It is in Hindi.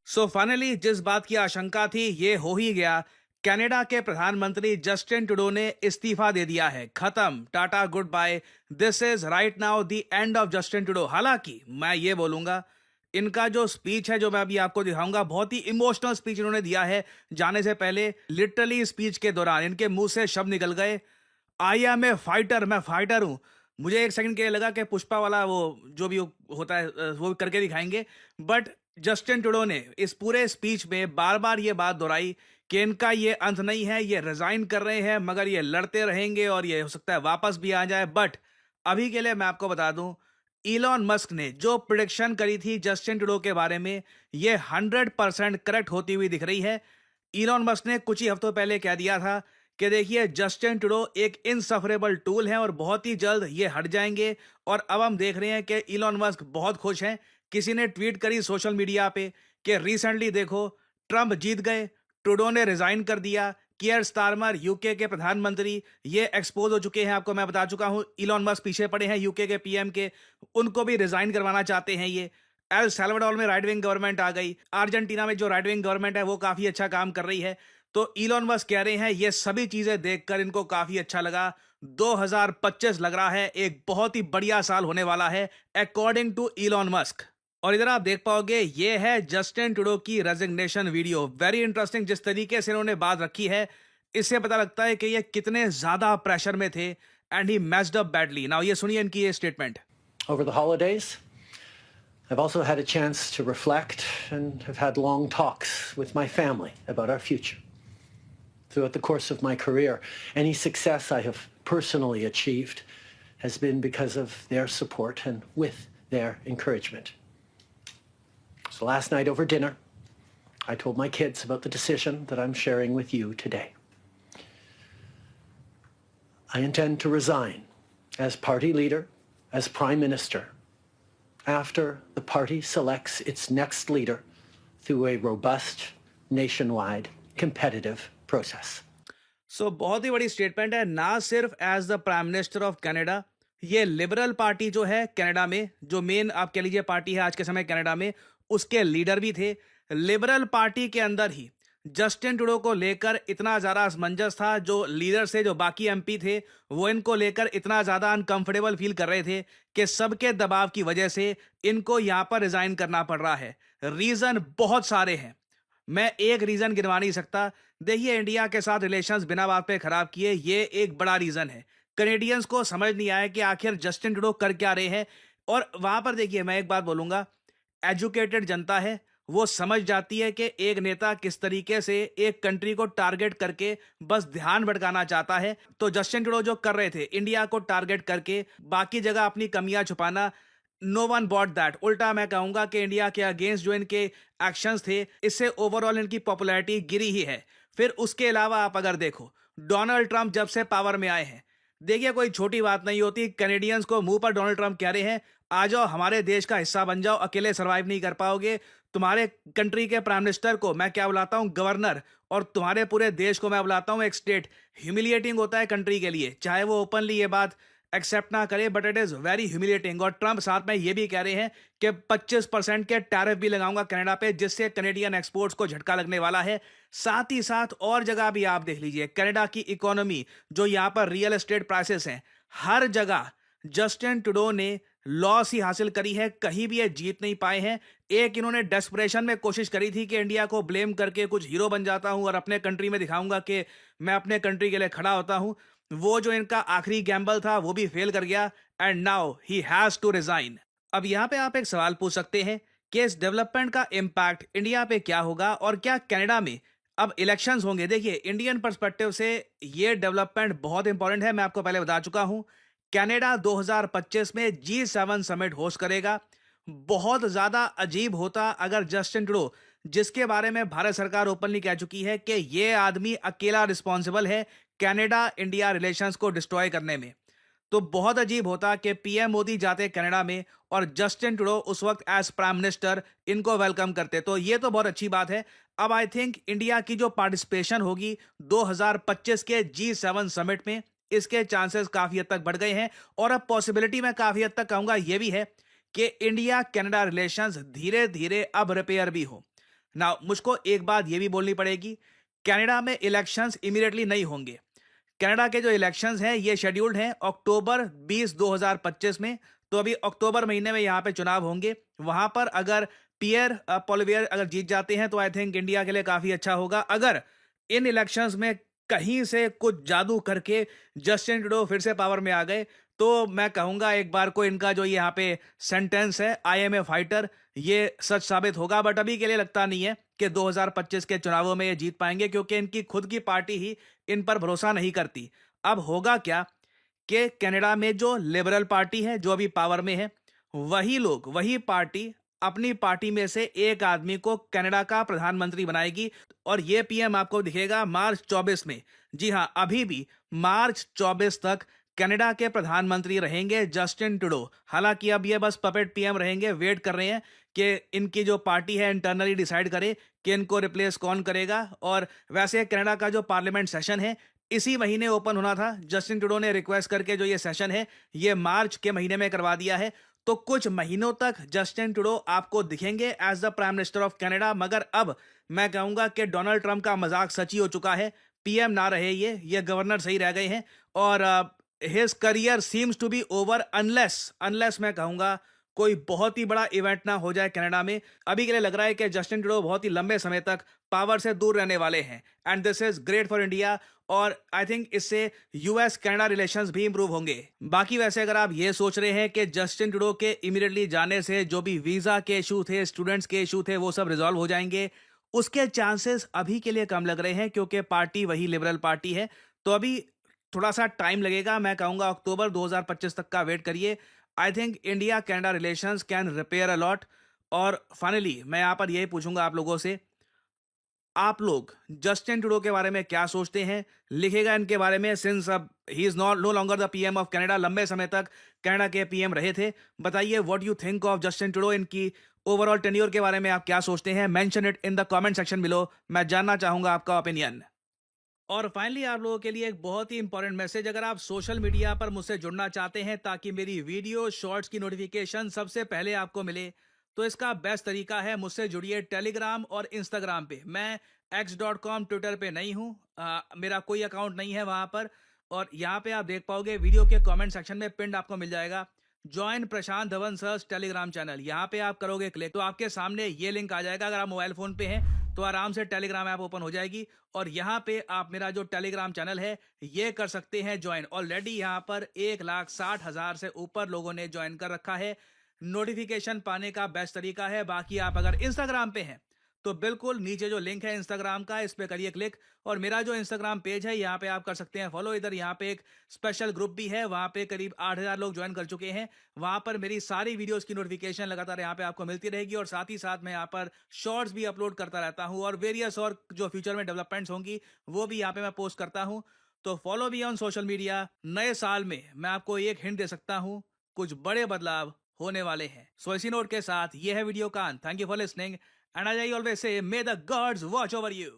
सो फाइनली जिस बात की आशंका थी ये हो ही गया। कनाडा के प्रधानमंत्री जस्टिन ट्रूडो ने इस्तीफा दे दिया है। खत्म, tata good bye. This is right now the end of Justin Trudeau. हालांकि मैं ये बोलूंगा, इनका जो स्पीच है जो मैं अभी आपको दिखाऊंगा, बहुत ही इमोशनल स्पीच इन्होंने दिया है। जाने से पहले लिटरली स्पीच के दौरान इनके मुंह से शब्द निकल गए, आई एम ए फाइटर, मैं फाइटर हूं। मुझे एक सेकंड के लिए लगा कि पुष्पा वाला वो जो भी होता है वो करके दिखाएंगे। बट जस्टिन ट्रूडो ने इस पूरे स्पीच में बार बार ये बात दोहराई कि इनका ये अंत नहीं है, ये रिजाइन कर रहे हैं, मगर ये लड़ते रहेंगे और ये हो सकता है वापस भी आ जाए। बट अभी के लिए मैं आपको बता दूं, इलॉन मस्क ने जो प्रिडिक्शन करी थी जस्टिन ट्रूडो के बारे में, ये 100% करेक्ट होती हुई दिख रही है। इलॉन मस्क ने कुछ ही हफ्तों पहले कह दिया था कि देखिए जस्टिन ट्रूडो एक इनसफरेबल टूल है और बहुत ही जल्द ये हट जाएंगे। और अब हम देख रहे हैं कि इलॉन मस्क बहुत खुश हैं। किसी ने ट्वीट करी सोशल मीडिया पे कि रिसेंटली देखो, ट्रंप जीत गए, ट्रूडो ने रिजाइन कर दिया। कियर स्टारमर यूके के प्रधानमंत्री ये एक्सपोज हो चुके हैं। आपको मैं बता चुका हूं, इलॉन मस्क पीछे पड़े हैं यूके के पीएम के, उनको भी रिजाइन करवाना चाहते हैं ये। एल सैल्वाडोर में राइट विंग गवर्नमेंट आ गई। अर्जेंटीना में जो राइट विंग गवर्नमेंट है वो काफी अच्छा काम कर रही है। तो इलॉन मस्क कह रहे हैं ये सभी चीजें देखकर इनको काफी अच्छा लगा। 2025 लग रहा है एक बहुत ही बढ़िया साल होने वाला है अकॉर्डिंग टू इलॉन मस्क। और इधर आप देख पाओगे ये है जस्टिन ट्रूडो की रेजिग्नेशन वीडियो। वेरी इंटरेस्टिंग जिस तरीके से इन्होंने बात रखी है, इससे पता लगता है कि ये कितने ज्यादा प्रेशर में थे। And he matched up badly. Now ये सुनिए इनकी ये statement. Over the holidays, I've also had a chance to reflect and have had long talks with my family about our future. Throughout the course of my career, any success I have personally achieved has been because of their support and with their encouragement. So last night over dinner, I told my kids about the decision that I'm sharing with you today. I intend to resign as party leader, as prime minister, after the party selects its next leader through a robust, nationwide, competitive process. So बहुत ही बड़ी स्टेटमेंट है। ना सिर्फ as the prime minister of Canada, ये लिबरल पार्टी जो है कनाडा में, जो मेन आप कह लीजिए पार्टी है आज के समय कनाडा में, उसके लीडर भी थे। लिबरल पार्टी के अंदर ही जस्टिन ट्रूडो को लेकर इतना ज्यादा असमंजस था। जो लीडर से जो बाकी एमपी थे वो इनको लेकर इतना ज्यादा अनकंफर्टेबल फील कर रहे थे कि सबके दबाव की वजह से इनको यहां पर रिजाइन करना पड़ रहा है। रीजन बहुत सारे हैं, मैं एक रीजन गिनवा नहीं सकता। देखिए इंडिया के साथ रिलेशंस बिना बात पे खराब किए, ये एक बड़ा रीजन है। कनेडियंस को समझ नहीं आया कि आखिर जस्टिन ट्रूडो कर क्या रहे हैं। और वहां पर देखिए मैं एक बात बोलूंगा, एजुकेटेड जनता है, वो समझ जाती है कि एक नेता किस तरीके से एक कंट्री को टारगेट करके बस ध्यान भटकाना चाहता है। तो जस्टिन ट्रूडो जो कर रहे थे इंडिया को टारगेट करके बाकी जगह अपनी कमियां छुपाना, नो वन बॉट दैट। उल्टा मैं कहूंगा कि इंडिया के अगेंस्ट जो इनके एक्शंस थे, इससे ओवरऑल इनकी पॉपुलैरिटी गिरी ही है। फिर उसके अलावा आप अगर देखो, डोनाल्ड ट्रंप जब से पावर में आए हैं, देखिए कोई छोटी बात नहीं होती। कैनेडियंस को मुंह पर डोनाल्ड ट्रंप कह रहे हैं आ जाओ हमारे देश का हिस्सा बन जाओ, अकेले सरवाइव नहीं कर पाओगे। तुम्हारे कंट्री के प्राइम मिनिस्टर को मैं क्या बुलाता हूं, गवर्नर, और तुम्हारे पूरे देश को मैं बुलाता हूं एक स्टेट। ह्यूमिलिएटिंग होता है कंट्री के लिए, चाहे वो ओपनली ये बात एक्सेप्ट ना करे, but it is very humiliating. और ट्रंप साथ में ये भी कह रहे हैं कि 25% के टैरिफ भी लगाऊंगा कनाडा पे, जिससे कनेडियन एक्सपोर्ट्स को झटका लगने वाला है। साथ ही साथ और जगह भी आप देख लीजिए, कनाडा की इकोनॉमी, जो यहां पर रियल एस्टेट प्राइसेस हैं, हर जगह जस्टिन ट्रूडो ने लॉस ही हासिल करी है, कहीं भी ये जीत नहीं पाए हैं। एक इन्होंने डेस्परेशन में कोशिश करी थी कि इंडिया को ब्लेम करके कुछ हीरो बन जाता हूं और अपने कंट्री में दिखाऊंगा कि मैं अपने कंट्री के लिए खड़ा होता हूं। वो जो इनका आखिरी गैम्बल था वो भी फेल कर गया। And now he has to resign. अब यहां पे आप एक सवाल पूछ सकते हैं कि इस डेवलपमेंट का इंपैक्ट इंडिया पे क्या होगा और क्या कनाडा में अब इलेक्शंस होंगे। देखिए इंडियन पर्सपेक्टिव से ये डेवलपमेंट बहुत इंपॉर्टेंट है। मैं आपको पहले बता चुका हूं, कनाडा 2025 में G7 समिट होस्ट करेगा। बहुत ज्यादा अजीब होता अगर जस्टिन ट्रूडो, जिसके बारे में भारत सरकार ओपनली कह चुकी है कि ये आदमी अकेला रिस्पॉन्सिबल है कनाडा इंडिया रिलेशंस को डिस्ट्रॉय करने में, तो बहुत अजीब होता कि पीएम मोदी जाते कनाडा में और जस्टिन ट्रूडो उस वक्त एज प्राइम मिनिस्टर इनको वेलकम करते। तो ये तो बहुत अच्छी बात है। अब आई थिंक इंडिया की जो पार्टिसिपेशन होगी 2025 के G7 समिट में, इसके चांसेस काफी हद तक बढ़ गए हैं। और अब पॉसिबिलिटी मैं काफी हद तक कहूंगा ये भी है कि इंडिया कनाडा रिलेशंस धीरे धीरे अब रिपेयर भी हो। ना मुझको एक बात ये भी बोलनी पड़ेगी, कनाडा में इलेक्शंस इमीडिएटली नहीं होंगे। कनाडा के जो इलेक्शंस हैं ये शेड्यूल्ड हैं अक्टूबर 20 2025 में। तो अभी अक्टूबर महीने में यहाँ पे चुनाव होंगे। वहां पर अगर पियर पोलिवियर अगर जीत जाते हैं तो आई थिंक इंडिया के लिए काफी अच्छा होगा। अगर इन इलेक्शंस में कहीं से कुछ जादू करके जस्टिन ट्रूडो फिर से पावर में आ गए तो मैं कहूंगा एक बार को इनका जो यहाँ पे सेंटेंस है आई एम ए फाइटर, ये सच साबित होगा। बट अभी के लिए लगता नहीं है कि 2025 के चुनावों में ये जीत पाएंगे, क्योंकि इनकी खुद की पार्टी ही इन पर भरोसा नहीं करती। अब होगा क्या कि कनाडा में जो लिबरल पार्टी है जो अभी पावर में है, वही लोग वही पार्टी अपनी पार्टी में से एक आदमी को कनाडा का प्रधानमंत्री बनाएगी और ये पीएम आपको दिखेगा मार्च 24 में। जी हां, अभी भी मार्च 24 तक कनाडा के प्रधानमंत्री रहेंगे जस्टिन ट्रूडो। हालांकि अब ये बस पपेट पीएम रहेंगे, वेट कर रहे हैं कि इनकी जो पार्टी है इंटरनली डिसाइड करे कि इनको रिप्लेस कौन करेगा। और वैसे कनाडा का जो पार्लियामेंट सेशन है इसी महीने ओपन होना था। जस्टिन ट्रूडो ने रिक्वेस्ट करके जो ये सेशन है ये मार्च के महीने में करवा दिया है। तो कुछ महीनों तक जस्टिन ट्रूडो आपको दिखेंगे as the prime minister of Canada. मगर अब मैं कहूंगा कि डोनाल्ड ट्रंप का मजाक सच ही हो चुका है। पीएम ना रहे, ये गवर्नर सही रह गए हैं और his career seems to be over unless मैं कहूंगा कोई बहुत ही बड़ा इवेंट ना हो जाए कनाडा में। अभी के लिए लग रहा है कि जस्टिन ट्रूडो बहुत ही लंबे समय तक पावर से दूर रहने वाले हैं and this is great for India. और आई थिंक इससे यूएस कनाडा रिलेशंस भी इंप्रूव होंगे। बाकी वैसे अगर आप ये सोच रहे हैं कि जस्टिन ट्रूडो के इमीडिएटली जाने से जो भी वीजा के इशू थे, स्टूडेंट्स के इशू थे, वो सब रिजॉल्व हो जाएंगे, उसके चांसेस अभी के लिए कम लग रहे हैं क्योंकि पार्टी वही लिबरल पार्टी है। तो अभी थोड़ा सा टाइम लगेगा। मैं कहूंगा अक्टूबर 2025 तक का वेट करिए। I think India Canada relations can repair a lot. और फाइनली मैं यहाँ पर यही पूछूंगा आप लोगों से, आप लोग जस्टिन ट्रूडो के बारे में क्या सोचते हैं? लिखेगा इनके बारे में, सिंस अब he is no longer the PM of Canada, लंबे समय तक कनाडा के पीएम रहे थे। बताइए what you think of Justin Trudeau, इनकी ओवरऑल टेन्योर के बारे में आप क्या सोचते हैं? Mention it in the comment section below, मैं जानना चाहूंगा आपका ओपिनियन। और फाइनली आप लोगों के लिए एक बहुत ही इंपॉर्टेंट मैसेज, अगर आप सोशल मीडिया पर मुझसे जुड़ना चाहते हैं ताकि मेरी वीडियो शॉर्ट्स की नोटिफिकेशन सबसे पहले आपको मिले, तो इसका बेस्ट तरीका है मुझसे जुड़िए टेलीग्राम और इंस्टाग्राम पे। मैं x.com ट्विटर पे नहीं हूँ, मेरा कोई अकाउंट नहीं है वहां पर। और यहाँ पे आप देख पाओगे वीडियो के कमेंट सेक्शन में पिंड आपको मिल जाएगा ज्वाइन प्रशांत धवन सर्स टेलीग्राम चैनल। यहाँ पे आप करोगे क्लिक तो आपके सामने ये लिंक आ जाएगा। अगर आप मोबाइल फोन पे हैं तो आराम से टेलीग्राम ऐप ओपन हो जाएगी और यहाँ पे आप मेरा जो टेलीग्राम चैनल है ये कर सकते हैं ज्वाइन। ऑलरेडी यहाँ पर 1,60,000 से ऊपर लोगों ने ज्वाइन कर रखा है। नोटिफिकेशन पाने का बेस्ट तरीका है। बाकी आप अगर इंस्टाग्राम पे हैं तो बिल्कुल नीचे जो लिंक है इंस्टाग्राम का, इस पे करिए क्लिक और मेरा जो इंस्टाग्राम पेज है यहाँ पे आप कर सकते हैं फॉलो। इधर यहाँ पे एक स्पेशल ग्रुप भी है, वहाँ पे करीब 8,000 लोग ज्वाइन कर चुके हैं। वहाँ पर मेरी सारी वीडियोस की नोटिफिकेशन लगातार यहाँ पे आपको मिलती रहेगी और साथ ही साथ मैं यहाँ पर शॉर्ट्स भी अपलोड करता रहता हूँ और वेरियस और जो फ्यूचर में डेवलपमेंट्स होंगी वो भी यहाँ पे मैं पोस्ट करता हूँ। तो फॉलो भी ऑन सोशल मीडिया। नए साल में मैं आपको एक हिंट दे सकता हूँ, कुछ बड़े बदलाव होने वाले हैं। सो इसी नोट के साथ ये है वीडियो का अंत। Thank you for listening and as I always say, may the gods watch over you.